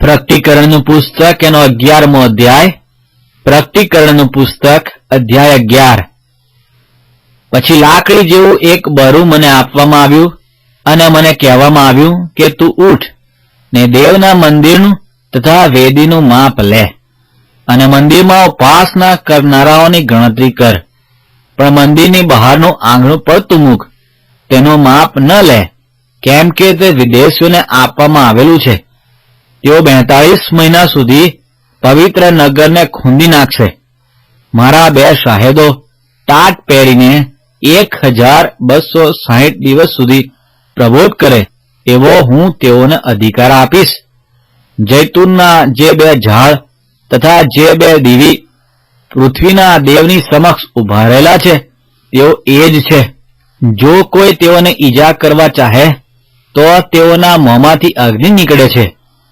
પ્રકટીકરણનું પુસ્તક એનો 11મો અધ્યાય. પ્રકટીકરણનું પુસ્તક અધ્યાય 11. પછી લાકડી જેવું એક બરું મને આપવામાં આવ્યું અને મને કહેવામાં આવ્યું કે તું ઉઠ ને દેવના મંદિરનું તથા વેદીનું માપ લે અને મંદિરમાં ઉપાસના કરનારાઓની ગણતરી કર, પણ મંદિરની બહારનું આંગણું પડતું મૂક, તેનું માપ ન લે, કેમ કે તે વિદેશીઓને આપવામાં આવેલું છે. તેઓ 42 મહિના સુધી પવિત્ર નગરને ખૂંદી નાખશે. મારા 2 શાહેદો ટાટ પહેરીને 1260 દિવસ સુધી પ્રબોધ કરે એવો હું તેઓને અધિકાર આપીશ. જૈતુનના જે 2 ઝાડ તથા જે 2 દીવી પૃથ્વીના દેવની સમક્ષ ઉભા રહેલા છે તેઓ એ જ છે. જો કોઈ તેઓને ઈજા કરવા ચાહે તો તેઓના મોંમાંથી અગ્નિ નીકળે છે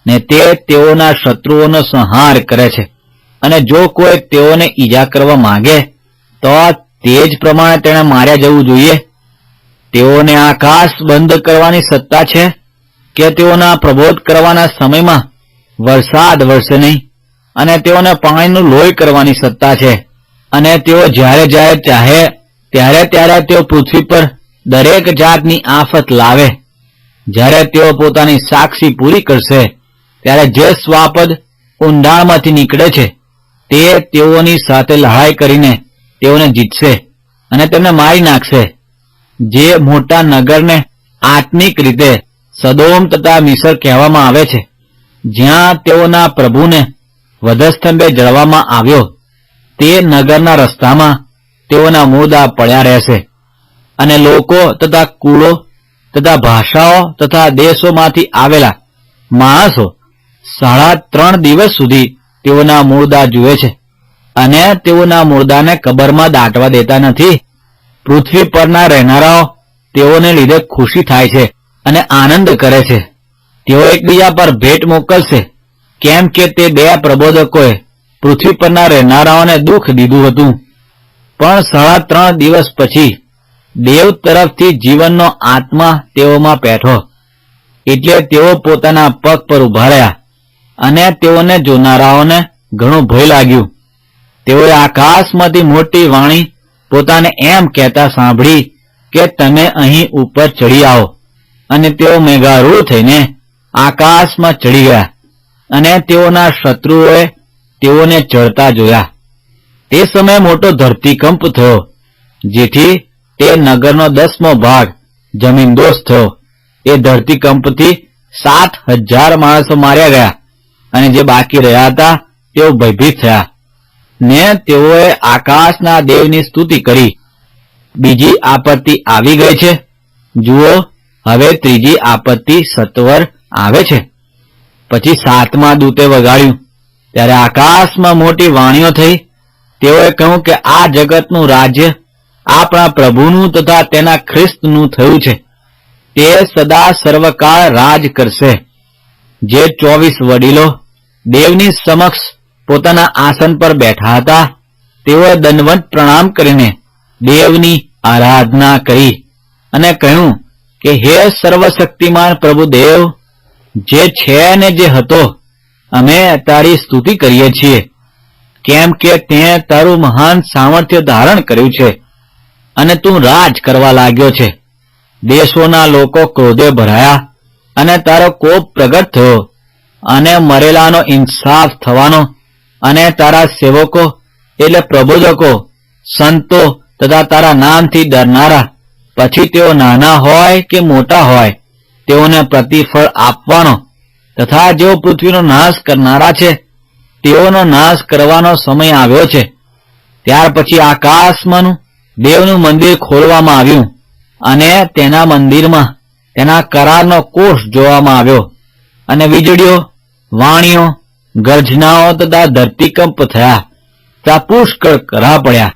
ને તે તેઓના શત્રુઓનો સંહાર કરે છે, અને જો કોઈ તેઓને ઈજા કરવા માંગે તો તે જ પ્રમાણે તેણે માર્યા જવું જોઈએ. તેઓને આકાશ બંધ કરવાની સત્તા છે કે તેઓના પ્રબોધ કરવાના સમયમાં વરસાદ વરસે નહીં, અને તેઓને પાણીનું લોહી કરવાની સત્તા છે, અને તેઓ જ્યારે જ્યારે ચાહે ત્યારે ત્યારે તેઓ પૃથ્વી પર દરેક જાતની આફત લાવે. જ્યારે તેઓ પોતાની સાક્ષી પૂરી કરશે ત્યારે જે શ્વાપદ ઊંડાણમાંથી નીકળે છે તે તેઓની સાથે લડાઈ કરીને તેઓને જીતશે અને તેમને મારી નાખશે. જે મોટા નગરને આત્મિક રીતે સદોમ તથા મિસર કહેવામાં આવે છે, જ્યાં તેઓના પ્રભુને વધસ્તંભે જળવામાં આવ્યો, તે નગરના રસ્તામાં તેઓના મુર્દા પડ્યા રહેશે, અને લોકો તથા કુળો તથા ભાષાઓ તથા દેશોમાંથી આવેલા માણસો 3.5 દિવસ સુધી તેઓના મુર્દા જુએ છે, અને તેઓના મુર્દાને કબરમાં દાટવા દેતા નથી. પૃથ્વી પરના રહેનારાઓ તેઓને લીધે ખુશી થાય છે અને આનંદ કરે છે. તેઓ એકબીજા પર ભેટ મોકલશે, કેમ કે તે 2 પ્રબોધકોએ પૃથ્વી પરના રહેનારાઓને દુઃખ દીધું હતું. પણ 3.5 દિવસ પછી દેવ તરફથી જીવનનો આત્મા તેઓમાં પેઠો, એટલે તેઓ પોતાના પગ પર ઉભા રહ્યા, અને તેઓને જોનારાઓને ઘણું ભય લાગ્યું. તેઓએ આકાશમાંથી મોટી વાણી પોતાને એમ કહેતા સાંભળી કે તમે અહીં ઉપર ચડી આવો, અને તેઓ મેઘારૂઢ થઈને આકાશમાં ચડી ગયા, અને તેઓના શત્રુઓએ તેઓને ચડતા જોયા. તે સમયે મોટો ધરતીકંપ થયો, જેથી તે નગરનો 10મો ભાગ જમીનદોષ થયો. એ ધરતીકંપથી 7,000 માણસો માર્યા ગયા, અને જે બાકી રહ્યા હતા તેઓ ભયભીત થયા, ને તેઓએ આકાશના દેવની સ્તુતિ કરી. બીજી આપત્તિ આવી ગઈ છે. જુઓ, હવે ત્રીજી આપત્તિ સત્વર આવે છે. પછી 7મા દૂતે વગાડ્યું, ત્યારે આકાશમાં મોટી વાણીઓ થઈ. તેઓએ કહ્યું કે આ જગતનું રાજ્ય આપણા પ્રભુનું તથા તેના ખ્રિસ્તનું થયું છે. તે સદા સર્વકાળ રાજ કરશે. જે 24 વડીલો દેવની સમક્ષ પોતાના આસન પર બેઠા હતા, તેઓએ દંડવત પ્રણામ કરીને દેવની આરાધના કરી અને કહ્યું કે હે સર્વશક્તિમાન પ્રભુ દેવ, જે છે ને જે હતો, અમે તારી સ્તુતિ કરીએ છીએ, કેમ કે તે તારું મહાન સામર્થ્ય ધારણ કર્યું છે અને તું રાજ કરવા લાગ્યો છે. દેશોના લોકો ક્રોધે ભરાયા અને તારો કોપ પ્રગટ થયો, અને મરેલાનો ઇન્સાફ થવાનો, અને તારા સેવકો એટલે પ્રબોધકો, સંતો તથા તારા નામથી ડરનારા, પછી તેઓ નાના હોય કે મોટા હોય, તેઓને પ્રતિફળ આપવાનો, તથા જેઓ પૃથ્વીનો નાશ કરનારા છે તેઓનો નાશ કરવાનો સમય આવ્યો છે. ત્યાર પછી આકાશમાંનું દેવનું મંદિર ખોલવામાં આવ્યું, અને તેના મંદિરમાં તેના કરારનો કોષ જોવામાં આવ્યો, અને વીજળીઓ, વાણીઓ, ગર્જનાઓ તથા ધરતીકંપ થયા તથા પુષ્કળ કરા પડ્યા.